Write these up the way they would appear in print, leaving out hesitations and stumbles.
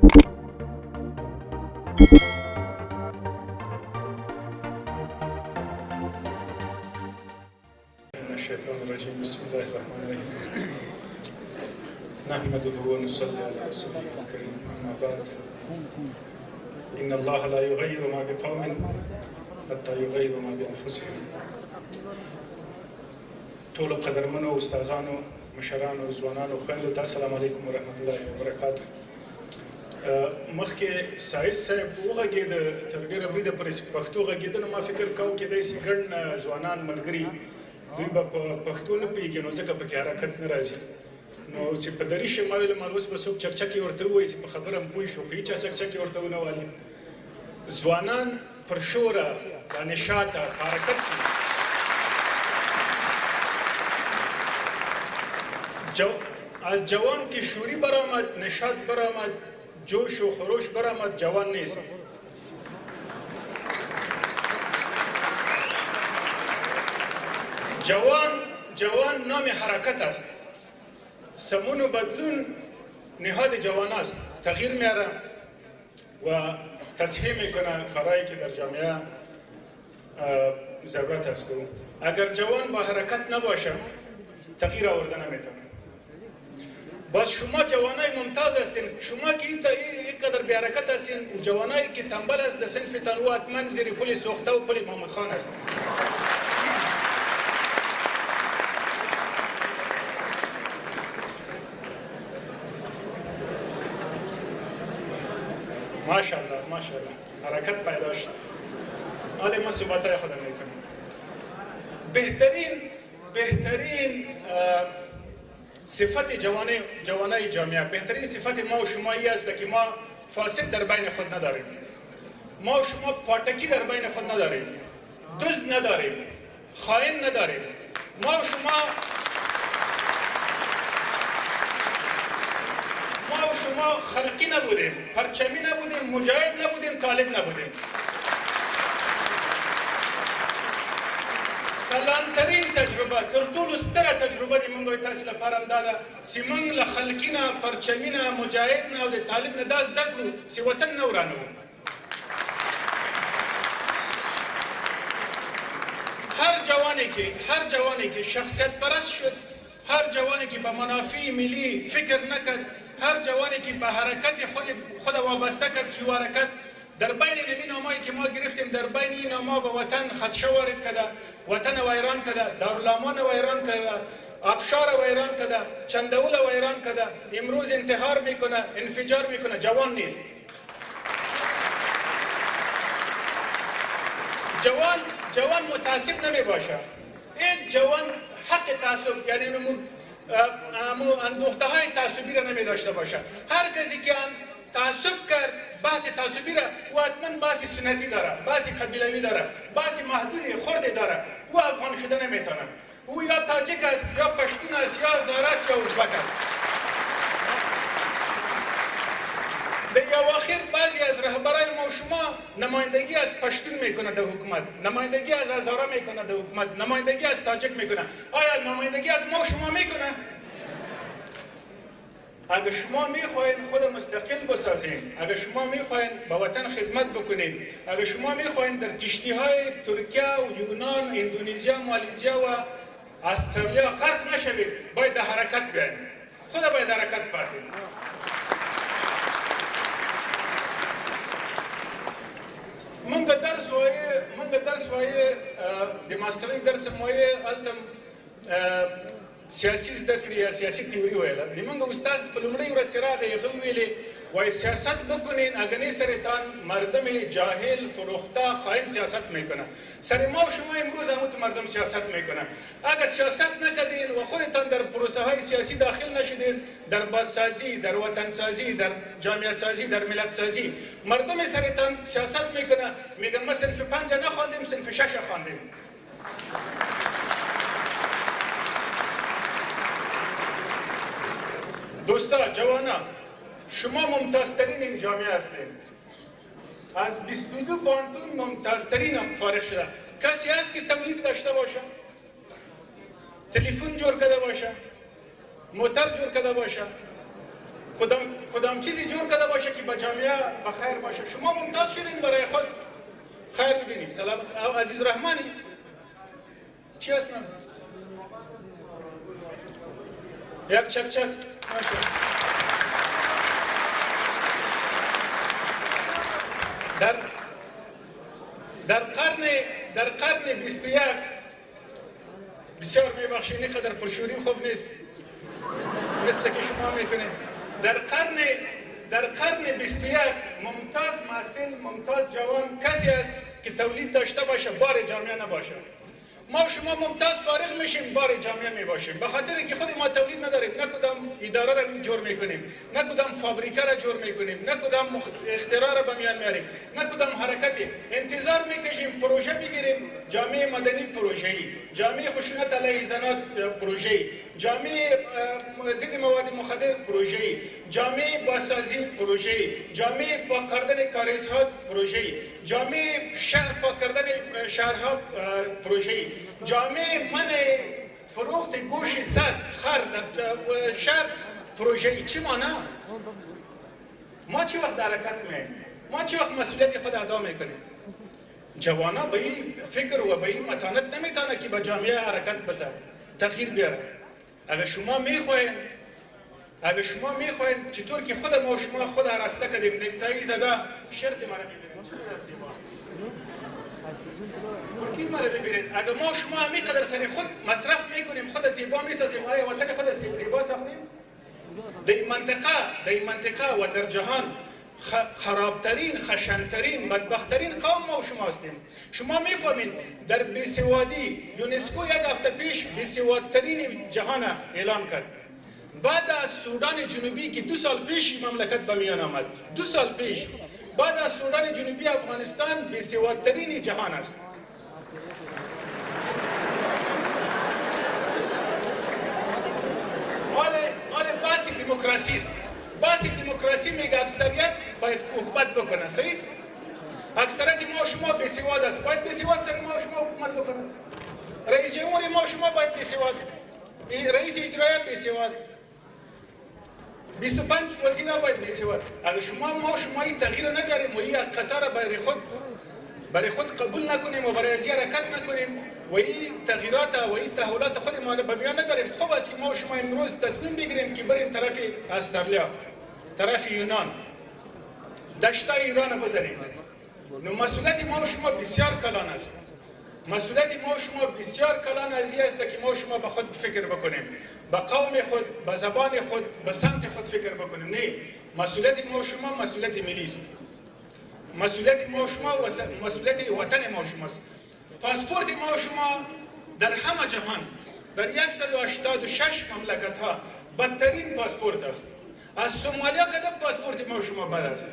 الشيطان الرجيم بسم الله الرحمن الرحيم نحمده ونصلي على رسوله الكريم أما بعد إن الله لا يغير ما بقوم حتى يغيروا ما بأنفسهم. طول قدرمنو استاذانو مشرانو ځوانانو خویندو ته السلام علیکم ورحمة الله وبرکاته. مخکې سایز صاحب وغږېده تر ډېره بریده پورې پښتو غږېده، نو ما فکر کوم کېدای شي ګڼ ځوانان ملګري دوی به په پښتو نه پوهېږي، نو ځکه پکې حرکت نه راځي. نو چې په دري شي ما ویل اوس به څوک چکچکې ورته ووایي چې په خبره هم پوه شو، خو هېچا چکچکې ورته ونه والي. ځوانان پر شوره په نشاطه په حرکت کې از جوان که شوری برآمد، نشاط برآمد، جوش و خروش برآمد، جوان نیست. جوان نام حرکت است. سمون و بدلون نهاد جوان است. تغییر میاره و تصحیح میکنه کارهایی که در جامعه ضرورت است. اگر جوان با حرکت نباشه تغییر آورده نمیتونه. باز شما جوانای ممتاز هستین، شما که اینقدر بی حرکت هستین، جوانایی که تنبل است در صنفتان و حتما زیر پل سوخته و پل محمود خان است. ماشاءالله ماشاءالله حرکت پیدا شد. حالا ما صحبتای خودم میکنیم. بهترین صفت جوانای جامعه، بهترین صفت ما و شما این است که ما فاسد در بین خود نداریم. ما و شما پاٹکی در بین خود نداریم، دزد نداریم، خائن نداریم. ما و شما خلقی نبودیم، پرچمی نبودیم، مجاهد نبودیم، طالب نبودیم. کلانترین تجربه، تر ټولو ستره تجربه د موږ تاسو لپاره همدا ده چې موږ له خلقي نه، پرچمي نه، مجاهد نه او د طالب نه دا زده کړو چې وطن نه ورانوو. هر جوانی که شخصیت پرست شد، هر جوانی که به منافع ملی فکر نکرد، هر جوانی که به حرکت خود وابسته کرد که حرکت در بین نمی نامایی که ما گرفتیم، در بین این ناما به وطن خدشه وارد کرده، وطن ویران کرده، دارالامان ویران کرده، آبشار ویران کرده، چندول ویران کرده، امروز انتحار میکنه، انفجار میکنه. جوان نیست. جوان متعصب نمی باشه. یک جوان حق تعصب یعنی اندوخته های تعصبی را نمی داشته باشه. هر کسی که تعصب کرد بحث تعصبی را و حتما بحث سنتی داره، بحث قبیلوی داره، بحث محدودی خرد داره، او افغان شده نمیتونه. او یا تاجیک است، یا پشتون است، یا هزاره است، یا ازبک است. به اواخر بعضی از رهبرای ما و شما نمایندگی از پشتون میکنه در حکومت، نمایندگی از هزاره میکنه در حکومت، نمایندگی از تاجیک میکنه. آیا نمایندگی از ما و شما میکنه؟ اگر شما میخواین خود مستقل بسازین، اگر شما میخواین به وطن خدمت بکنین، اگر شما میخواین در کشتی های ترکیه و یونان، اندونزیا، مالزیا و استرالیا غرق نشوید، باید در حرکت بیاین. خود باید حرکت پردین. من به درس وایه د ماسترینګ درس مویه التم سیاسی زده کړې یا سیاسي تیوري ویله. زموږ استاد په لومړۍ ورځ چې راغی هغه ویلې وایي سیاست بکنین اگنې سرتان مردم جاهل فروخته خائن سیاست میکنه. سر ما و شما امروز همون مردم سیاست میکنه. اگر سیاست نکردین و خودتان در پروسه های سیاسی داخل نشدین، در بازسازی، در وطن سازی، در جامعه سازی، در ملت سازی، مردم سرتان سیاست میکنه. میگم ما صنف 5 نخواندیم، صنف 6 خواندیم. دوستا، جوانا، شما ممتازترین این جامعه هستید. از 22 پانتون ممتازترین فارغ شده. کسی هست که تولید داشته باشه؟ تلفن جور کرده باشه؟ موتر جور کرده باشه؟ کدام چیزی جور کرده باشه که به جامعه بخیر باشه. شما ممتاز شدین برای خود خیر ببینید. سلام عزیز رحمانی چی هستن؟ یک چک در قرن 21 بسیار میبخشید اینقدر پرشوریم خوب نیست مثل که شما میکنید. در قرن 21 ممتاز محصل، ممتاز جوان کسی است که تولید داشته باشه بار جامعه نباشه. ما شما ممتاز فارغ میشیم بار جامعه میباشیم، به خاطر که خود ما تولید نداریم، نه کدام اداره را جور میکنیم، نه کدام فابریکه را جور میکنیم، نه کدام اختراع را به میان میاریم، نه کدام حرکتی. انتظار میکشیم پروژه بگیریم، جامعه مدنی پروژه‌ای، جامعه خشونت علیه زنان پروژه‌ای، جامعه ضد مواد مخدر پروژه‌ای، جامعه بازسازی پروژه‌ای، جامعه پاک کردن کاریزها پروژه‌ای، جامعه شهر پاک کردن شهرها پروژه‌ای، جامعه من فروخت گوش سگ خر در شهر پروژه‌ای. چی مانا؟ ما چی وقت حرکت می‌کنیم؟ ما چی وقت مسئولیت خود ادا می‌کنیم؟ جوانا به این فکر و به این متانت نمیتونه که به جامعه حرکت بده، تغییر بیاره. اگر شما میخواین چطور که خود ما شما خود راسته کردیم نکتایی زده شرط مرا ببینید چقدر زیبا ترکیب مرا ببینید. اگر ما شما همینقدر سر خود مصرف میکنیم، خود زیبا میسازیم، آیا وطن خود زیبا ساختیم؟ در این منطقه و در جهان خرابترین، خشنترین، بدبختترین قوم ما و شما هستیم. شما میفهمید در بیسوادی یونسکو یک هفته پیش بیسوادترین جهان اعلام کرد. بعد از سودان جنوبی که 2 سال پیش مملکت به میان آمد، 2 سال پیش، بعد از سودان جنوبی افغانستان بیسوادترین جهان است. حال بحث دموکراسی است. بحث دموکراسی میگه اکثریت باید حکومت بکنه، صحیح است؟ اکثریت ما شما بیسواد است، باید بیسواد سر ما شما حکومت بکنه. رئیس جمهور ما شما باید بیسواد، رئیس اجرایی بیسواد، 25 وزیرا باید بیسواد. اگر شما این تغییر نبیاریم و این قطار برای خود قبول نکنیم و برای ازی حرکت نکنیم و این تغییرات و این تحولات خود ما به بیان نبریم، خوب است که ما شما امروز تصمیم بگیریم که بریم طرف استرالیا، طرف یونان، دشتای ایران بزنیم. مسئولیت ما شما بسیار کلان است. مسئولیت ما شما بسیار کلان از این است که ما شما به خود فکر بکنیم، به قوم خود، به زبان خود، به سمت خود فکر بکنیم. نه، مسئولیت ما شما مسئولیت ملی است. مسئولیت ما شما و مسئولیت وطن ما شماست. پاسپورت ما شما در همه جهان، در 186 مملکت ها بدترین پاسپورت است. از سومالیا کدام پاسپورت ما شما بد است؟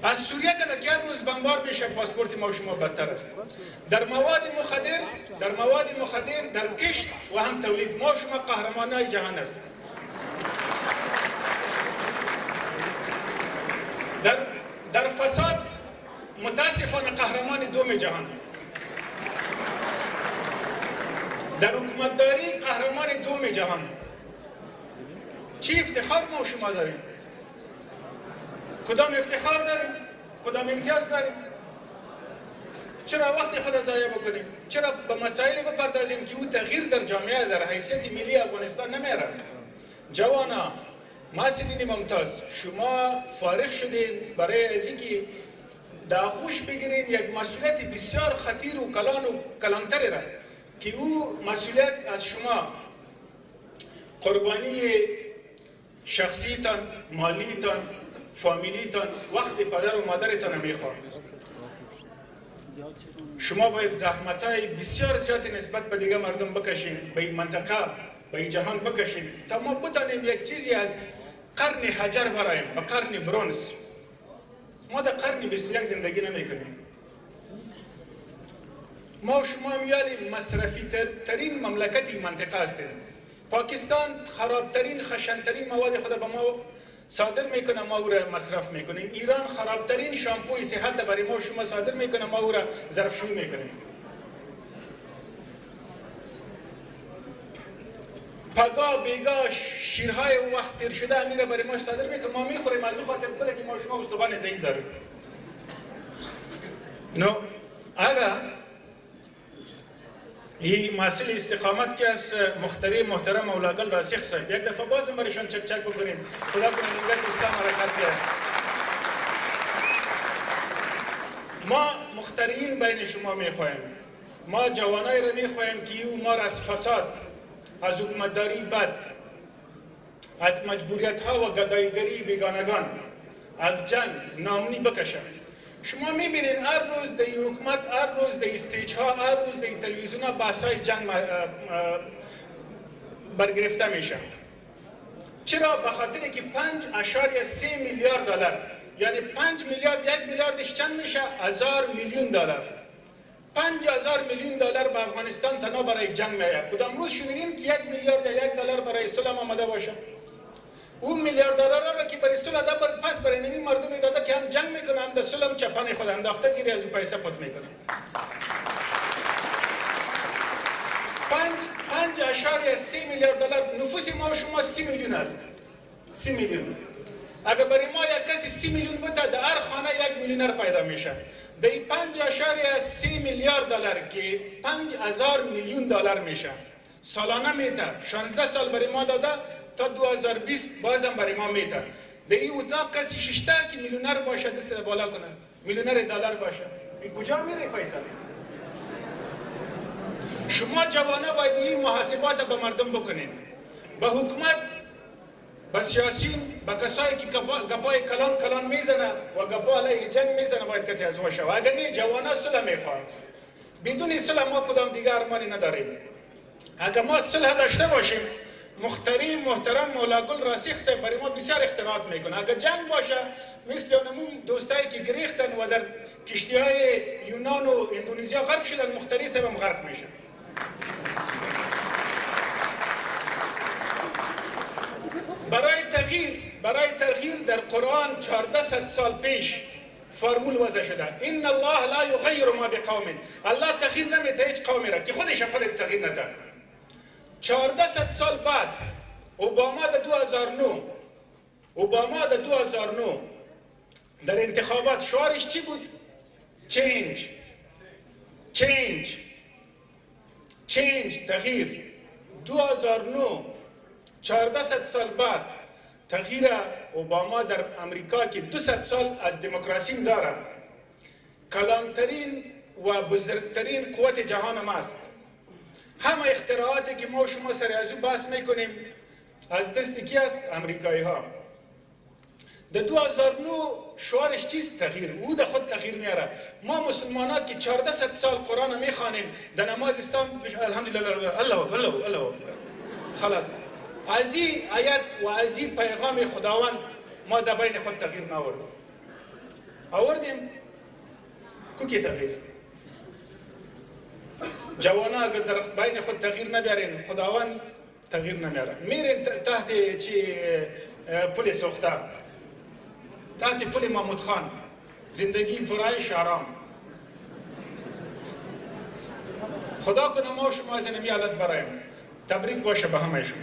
از سوریه که در روز بمبار میشه پاسپورت ما شما بدتر است. در مواد مخدر، در کشت و هم تولید ما شما قهرمانای جهان است. در فساد متاسفانه قهرمان دوم جهان، در حکومتداری قهرمان دوم جهان. چی افتخار ما شما داریم؟ کدام افتخار داریم؟ کدام امتیاز داریم؟ چرا وقت خود ضایع بکنیم؟ چرا به مسائل بپردازیم که او تغییر در جامعه در حیثیت ملی افغانستان نمیاره؟ جوانا، محصلین ممتاز، شما فارغ شدین برای از اینکه داخوش بگیرین یک مسئولیت بسیار خطیر و کلانتری را که او مسئولیت از شما قربانی شخصیتان، مالیتان، فامیلیتان، وقت پدر و مادرتان میخواد. شما باید زحمتای بسیار زیادی نسبت به دیگه مردم بکشین، به این منطقه، به این جهان بکشین تا ما بتانیم یک چیزی از قرن حجر برایم به قرن برونز. ما در قرن 21 زندگی نمیکنیم. ما شما میالیم مصرفی ترین مملکتی منطقه هستیم. پاکستان خرابترین، خشنترین مواد خود به ما صادر میکنه، ما او را مصرف میکنیم. ایران خرابترین شامپوی صحت برای ما شما صادر میکنه، ما او را ظرفشویی میکنیم. پگاه بیگاه شیرهای وقت تیر شده میره برای ما صادر میکنه، ما میخوریم از اون خاطر بوده که ما شما استخوان ضعیف داریم. اگر این مسئله استقامت که از مختری محترم مولاگل راسخ صاحب یک دفعه بازم برایشان چک چک بکنیم. خدا کنه اینجا اسلام حرکت بیاره. ما مخترین بین شما میخواهیم، ما جوانای را میخواهیم که او ما را از فساد، از حکومتداری بد، از مجبوریت ها و گداییگری بیگانگان، از جنگ نامنی بکشند. شما میبینید هر روز در حکومت، هر روز در استیج ها، هر روز در تلویزیون ها بحث های جنگ برگرفته میشه. چرا؟ به خاطر که 5.3 میلیارد دلار، یعنی 5 میلیارد، 1 میلیاردش چند میشه؟ 1000 میلیون دلار. 5000 میلیون دلار به افغانستان تنها برای جنگ میآید. کدام روز شنیدیم که 1 میلیارد یا 1 دلار برای صلح آمده باشه؟ اون میلیارد دلار را که برای صلح داده پس برای نمی مردم داده که هم جنگ میکنه، هم در صلح هم چپان خود انداخته زیر از اون پیسه پت میکنه. 5.3 میلیارد دلار. نفوس ما و شما 30 میلیون است. 30 میلیون. اگر برای ما یک کسی 30 میلیون بوده، در هر خانه 1 میلیونر پیدا میشه. در 5.3 میلیارد دلار که 5000 میلیون دلار میشه، سالانه میته. 16 سال برای ما داده تا 2020 بازم برای ما میته. در این اتاق کسی ششته که میلیونر باشه دست بالا کنه، میلیونر دلار باشه. این کجا میره پیسه؟ شما جوانا باید این محاسبات به مردم بکنید، به حکومت، به سیاسیون، به کسایی که گپای کلان میزنه و گپا علیه جنگ میزنه باید کتی از واشه. و اگر نه جوانا صلح میخواد. بدون صلح ما کدام دیگر ارمانی نداریم. اگر ما صلح داشته باشیم، مختری محترم مولاگل راسخ صاحب برای ما بسیار اختراعات میکنه. اگر جنگ باشه مثل اونمون دوستایی که گریختن و در کشتی های یونان و اندونزیا غرق شدن، مختری صاحب هم غرق میشه. برای تغییر در قرآن 1400 سال پیش فرمول وضع شده. ان الله لا یغیر ما بقوم. الله تغییر نمیده هیچ قومی را که خودش هم خود تغییر نده. 1400 سال بعد اوباما در 2009 در انتخابات شعارش چی بود؟ چینج، تغییر. 2009 1400 سال بعد تغییر اوباما در امریکا که 200 سال از دموکراسی داره، کلانترین و بزرگترین قوت جهان ما است. همه اختراعاتی که ما و شما سر از او بحث میکنیم از دست کی است؟ امریکایی ها. در 2009 شعارش چیست؟ تغییر. او در خود تغییر میاره. ما مسلمان ها که 1400 سال قرآن میخوانیم، در نماز استان الحمدلله الله خلاص. از این آیت و از این پیغام خداوند ما در بین خود تغییر نآوردیم. آوردیم کوکی تغییر. جوانا اگر در بین خود تغییر نبیارین، خداوند تغییر نمیاره. میرین تحت پل سوخته، تحت پل محمود خان، زندگی پرایش آرام. خدا کنه ما و شما از این حالت برایم. تبریک باشه به همه شما.